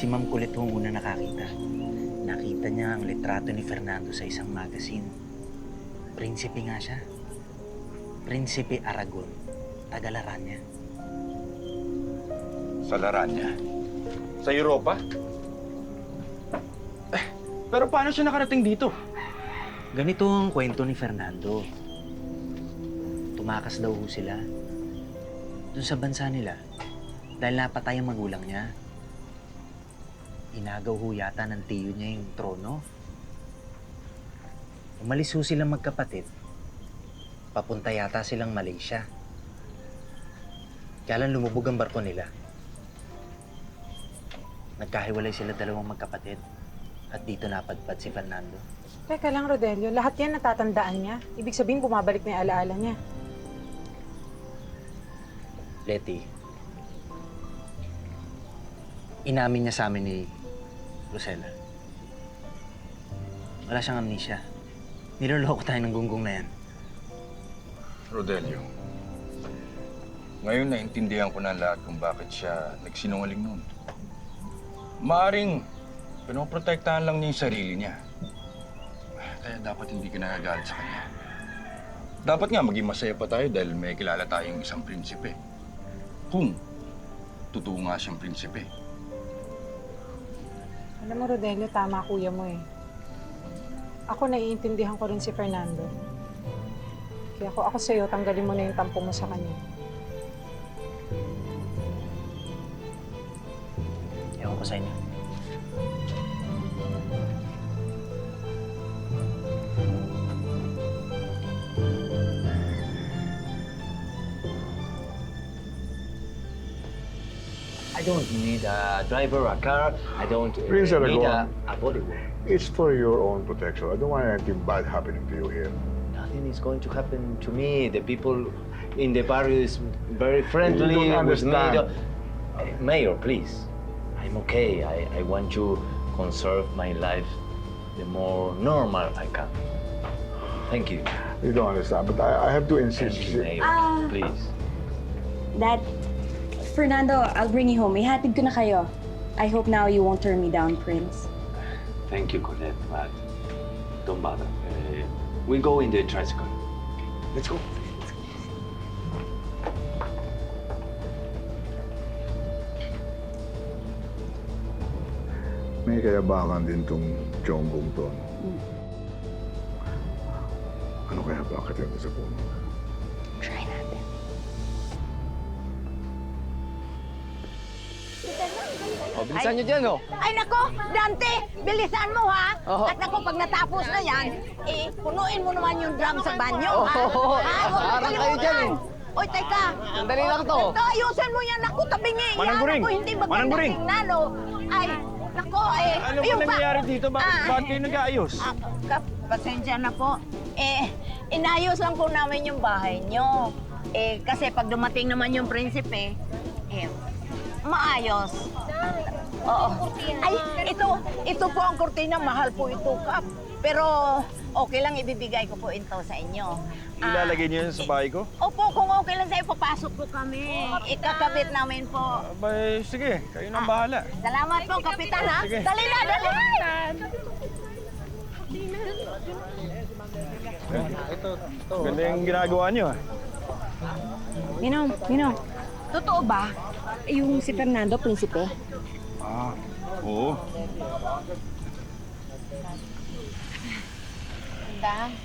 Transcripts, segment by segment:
Si Ma'am Kulit ho ang una nakakita. Nakita niya ang litrato ni Fernando sa isang magazine. Prinsipe nga siya. Prinsipe Aragon. Taga-Laran niya. Sa Laranya? Sa Europa? Pero paano siya nakarating dito? Ganito ang kwento ni Fernando. Tumakas daw ho sila. Doon sa bansa nila. Dahil napatay ang magulang niya. Inagaw ho yata ng tiyo niya yung trono. Umalis ho silang magkapatid. Papunta yata silang Malaysia. Kaya lang lumubog ang barko nila. Nagkahiwalay sila dalawang magkapatid. At dito napadpad si Fernando. Teka lang, Rodelio. Lahat yan natatandaan niya. Ibig sabihin, bumabalik na yung alaala niya. Letty, inamin niya sa amin ni Rosella. Wala siyang amnesia. Niloloko tayo ng gunggong na yan. Rodelio, ngayon naintindihan ko na lahat kung bakit siya nagsinungaling noon. Maaring pinoprotektahan lang niya yung sarili niya. Kaya dapat hindi ka nagagalit sa kanya. Dapat nga maging masaya pa tayo dahil may kilala tayong isang prinsipe. Kung totoo nga siyang prinsipe. Alam mo, Rodelio, tama kuya mo eh. Ako naiintindihan ko rin si Fernando. Kaya ako sa'yo, tanggalin mo na yung tampo mo sa kanya. Ewan ko sa inyo. I don't need a driver, a car. I don't Prince need Aragon. a bodyguard. It's for your own protection. I don't want anything bad happening to you here. Nothing is going to happen to me. The people in the barrio is very friendly You don't with me. understand. Mayor, please. I'm okay. I want to conserve my life the more normal I can. Thank you. You don't understand, but I have to insist. Thank you, Mayor. Please. Dad, Fernando, I'll bring you home. Ihatid ko na kayo. I hope now you won't turn me down, Prince. Thank you, Colette, but don't bother. We go in the tricycle. Let's go. May kayabangan din tong Chongbong to. Ano kaya bakit yan sa puno? Try natin. Bilisan nyo dyan, oh. Ay nako, Dante, bilisan mo ha. Oo. At nako, pag natapos na yan, punuin mo naman yung drum sa banyo. ha? Oo. Ha? Huwag mo Parang kayo dyan, kalimutan. eh. Oy, teka. Sandali lang to. Ito, ayusin mo yan. Naku, tabingi. Manang Buring! Ako, hindi Manang maganda Buring! tingnan, oh. Ay, nako, Ano ba ayun nangyayari dito? Bakit Ah. kayo nag-aayos? Pasensya na po. Inayos lang po namin yung bahay nyo. Kasi pag dumating naman yung prinsipe, maayos. Oo. Ay, ito po ang kurtina. Mahal po ito, Kap. Pero okay lang, ibibigay ko po ito sa inyo. Ilalagay niyo yun sa bahay ko? Opo, kung okay lang sa'yo, papasok po kami. Ikakabit namin po. Abay, sige. Kayo nang bahala. Salamat po, Kapitan, ha? Sige. Dali na, dali! Ganda yung ginagawa niyo, ah. Ninong, totoo ba yung si Fernando, prinsipe? Oo. Dang,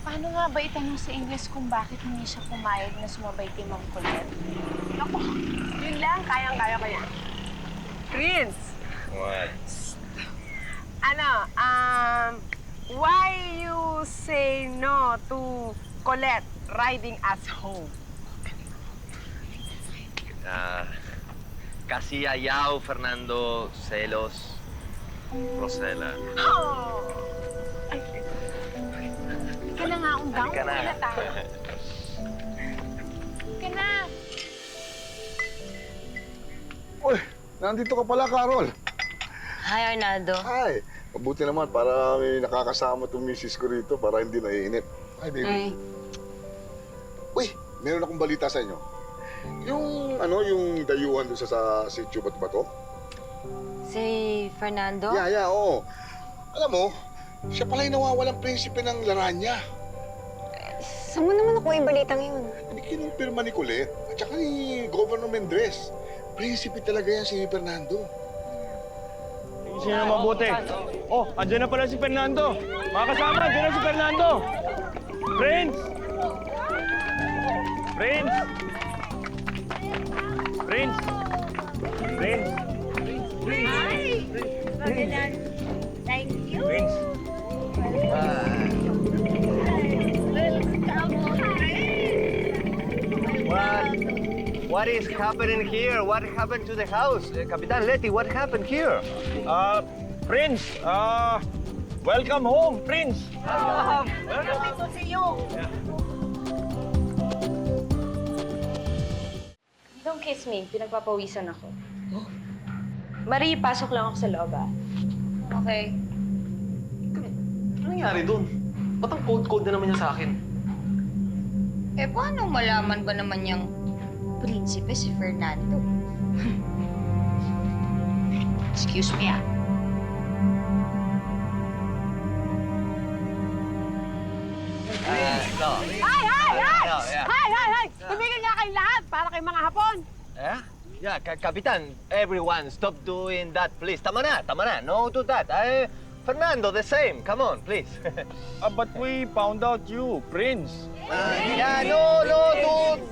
paano nga ba itanong sa Ingles kung bakit hindi siya pumayag na sumabay kay Ma'am Colette? Ako, yun lang. Kayang-kaya ko yan. Prince! What? Why you say no to Colette riding us home? Kasi ayaw, Fernando, celos, Rosella. Ka na nga, Undang. Halika na. Uwi na tayo. Ka na. Uy, nandito ka pala, Carol. Hi, Arnaldo. Hi. Mabuti naman para may nakakasama itong misis ko rito para hindi naiinip. Hi, baby. Uy, meron akong balita sa inyo. Yung dayuhan doon sa sitio Bato-Bato? Si Fernando? Yeah, oo. Alam mo, siya pala yung nawawalang prinsipe ng Laranya. Saan mo naman ako ibalitang yun? Hindi kinumpirma ni Colette at saka ni Governor Mendres. Prinsipe talaga yan si Fernando. Sino na mabuti? Oh, andyan na pala si Fernando. Mga kasama, andyan na si Fernando. Prince! Prince! Prince! Prince! Thank you. Prince! What is happening here? What happened to the house? Capitan Leti, what happened here? Prince! Welcome home, Prince! Happy to see you. Don't kiss me. Pinagpapawisan ako. Marie, pasok lang ako sa loob, ah. Okay. Ano nangyari doon? Ba't ang code-code na naman niya sa akin? Eh, paano malaman ba naman niyang prinsipe si Fernando? Excuse me, ah. No. Hay! Tumigil nga kayo lahat para kay mga Hapon. Yeah, Capitan, everyone, stop doing that, please. Tama na. No to that. Fernando, the same. Come on, please. But we found out you, Prince.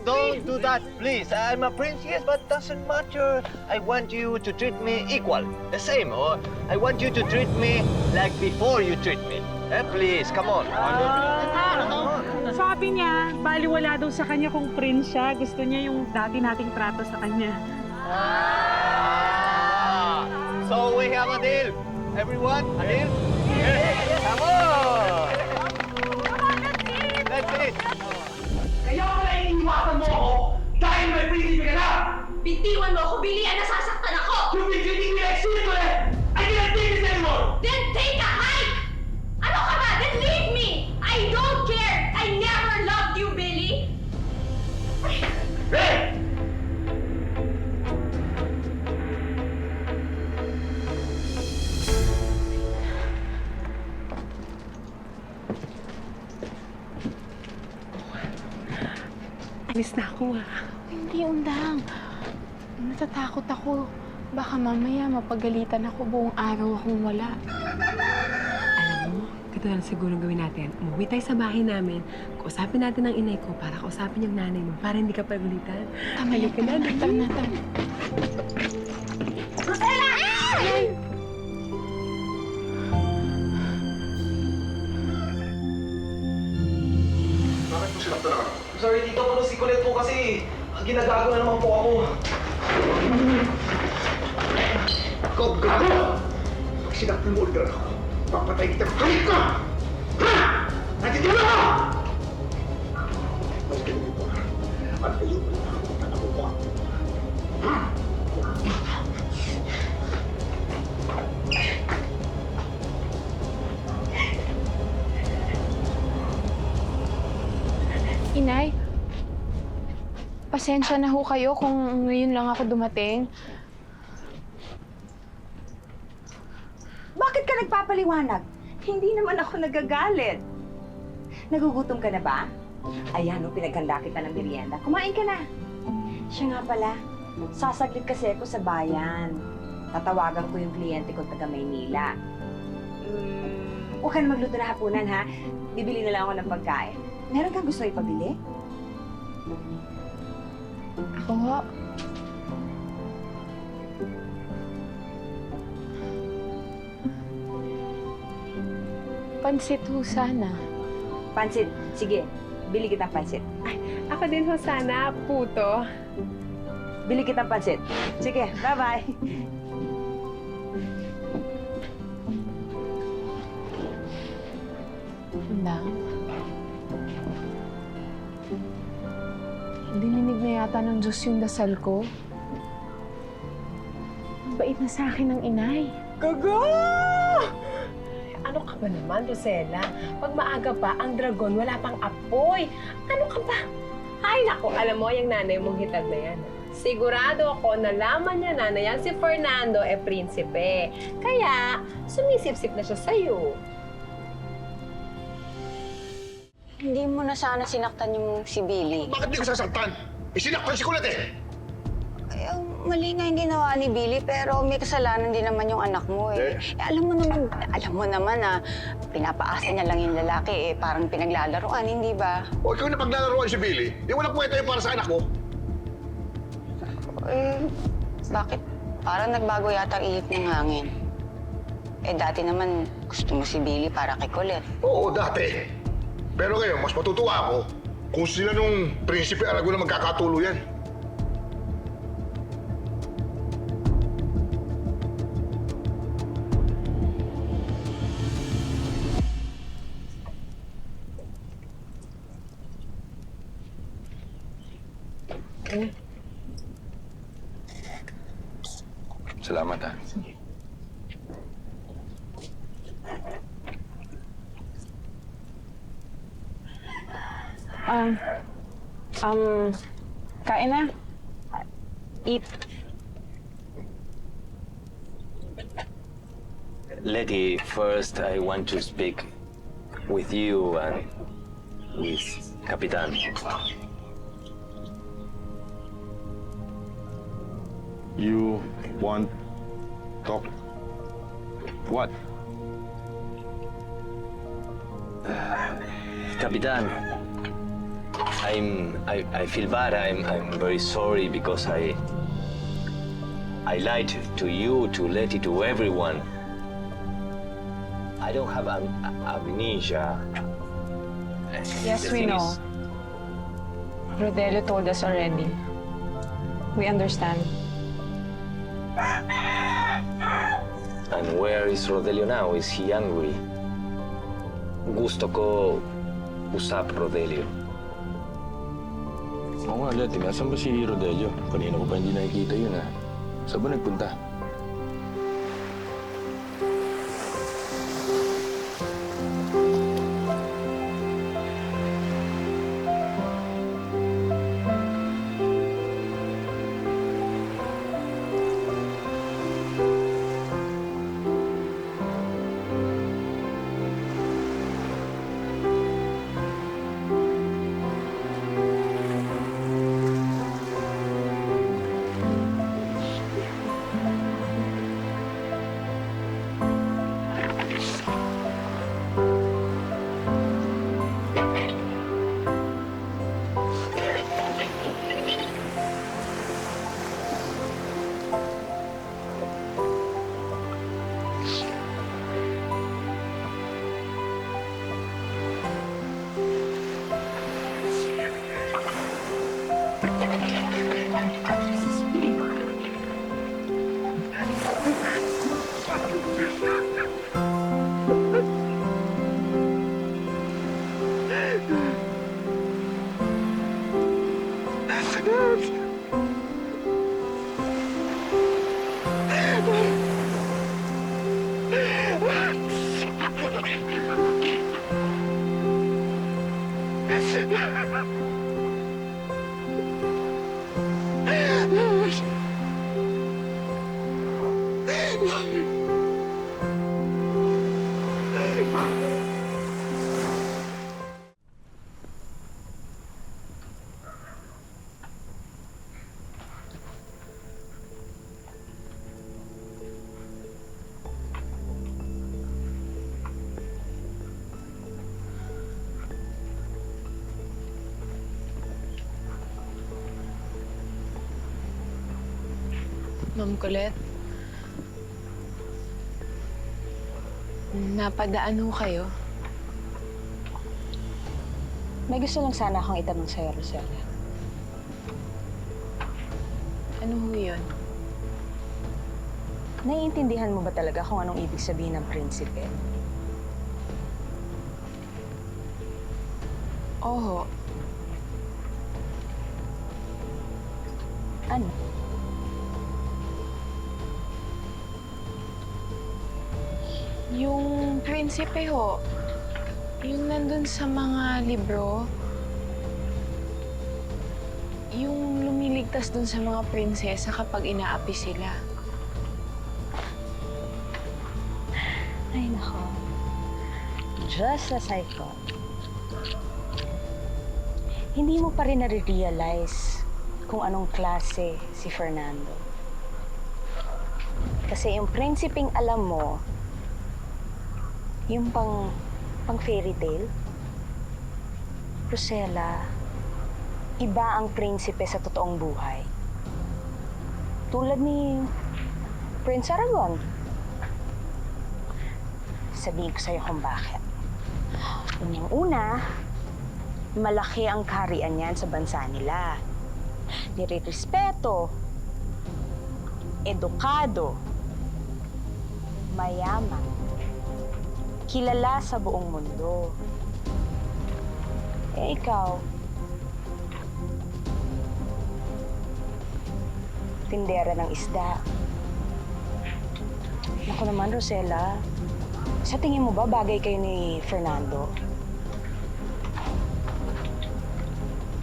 Don't do that, please. I'm a prince, yes, but doesn't matter. I want you to treat me equal, the same. Or I want you to treat me like before you treat me. Please, come on. Sabi niya, baliwala daw sa kanya kung prince siya. Gusto niya yung dati nating trato sa kanya. So we have a deal. Everyone, a deal? Yes. Come on. Let's eat. Kaya pala iniiwasan mo ako dahil may prinsipe ka na! Bitiwan mo ako, Billy! Nasasaktan ako! Yung visiting me like Circle! I cannot take this anymore! Then take a hike! Ano ka ba? Then leave me! I don't care! I never loved you, Billy! Hey! Alis na ako, ah. Hindi, Undang. Natatakot ako. Baka mamaya mapagalitan ako buong araw akong wala. Alam mo, ito na siguro gawin natin. Umuwi tayo sa bahay namin. Kausapin natin ang inay ko para kausapin yung nanay mo para hindi ka pagulitan. Tama yan. Tara na. Rosella! Bakit mo sinaktan ako? Sorry, Tito. Pero si Colette po kasi ginagago na naman po ako. Ikaw, gago! Pag sinaktan mo ulit ako, papatay kita. Kamit ka! Ha? Nandito na ako! Mas ganun dito, ha? At kayo pa na ako mo. Ha? Inay, pasensya na ho kayo kung ngayon lang ako dumating. Bakit ka nagpapaliwanag? Hindi naman ako nagagalit. Nagugutom ka na ba? Ayan, pinaghanda kita ng merienda. Kumain ka na. Siya nga pala, sasaglit kasi ako sa bayan. Tatawagan ko yung kliyente ko taga Maynila. Huwag ka na magluto na hapunan, ha? Bibili na lang ako ng pagkain. Meron kang gusto ipabili? Ako ho. Pansit ho sana. Pansit. Sige, bili kitang pansit. Ako din ho sana, puto. Bili kitang pansit. Sige, bye-bye. Undang. Dininig na yata ng Diyos yung dasal ko. Ang bait na sa akin ng inay. Gago! Ano ka ba naman, Rosella? Pag maaga pa, ang dragon wala pang apoy. Ano ka ba? Ay, naku, alam mo, yung nanay mong hitag na yan. Sigurado ako nalaman niya na yan si Fernando prinsipe. Kaya, sumisip-sip na siya sa'yo. Hindi mo na sana sinaktan yung si Billy. Bakit di ko sasaktan? Isinaktan si Kulit eh! Ay, mali nga yung ginawa ni Billy, pero may kasalanan din naman yung anak mo eh. Alam mo naman na pinapaasa niya lang yung lalaki eh, parang pinaglalaroan, hindi ba? O ikaw na paglalaroan si Billy, di walang kwenta yung para sa anak mo. Eh, bakit? Parang nagbago yata ang ihip ng hangin. Eh, dati naman gusto mo si Billy para kay Colette. Oo, dati. Pero ngayon, mas matutuwa ako kung sila nung Prinsipe Aragon na magkakatuluyan. Salamat, ha. Kain na. Eat. Letty, first I want to speak with you and with Capitan. You want talk? What? Capitan, I feel bad. I'm very sorry because I lied to you, to Letty, to everyone. I don't have amnesia. Yes, The we thing know. is, Rodelio told us already. We understand. And where is Rodelio now? Is he angry? Gusto ko usap Rodelio. Oo nga, Letty. Nasaan ba si Rodelio? Kanina ko pa hindi nakikita yun, ha? Saan ba nagpunta? Ma'am Colette, napadaan ho kayo. May gusto lang sana akong itanong sa'yo, Roselia. Ano ho yun? Naiintindihan mo ba talaga kung anong ibig sabihin ng prinsipe? Oho. Ano? Yung prinsipe ho, yung nandun sa mga libro, yung lumilig ligtas dun sa mga prinsesa kapag inaapi sila. Ay, nako. Just as I thought. Hindi mo pa rin nare-realize kung anong klase si Fernando. Kasi yung prinsipeng alam mo, yung pang fairy tale, Rosella, iba ang prinsipe sa totoong buhay. Tulad ni Prince Aragon. Sabihin ko sa'yo kung bakit. Unang-una, malaki ang kaharian niyan sa bansa nila. Nire-respeto, edukado, mayaman, kilala sa buong mundo. Eh, ikaw, tindera ng isda. Naku naman, Rosella, sa tingin mo ba bagay kayo ni Fernando?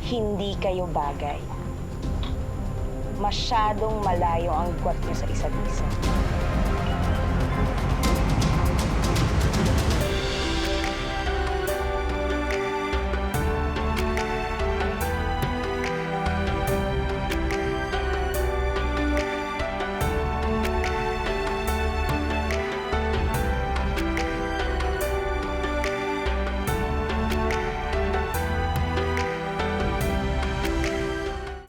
Hindi kayo bagay. Masyadong malayo ang gwat niyo sa isa't isa.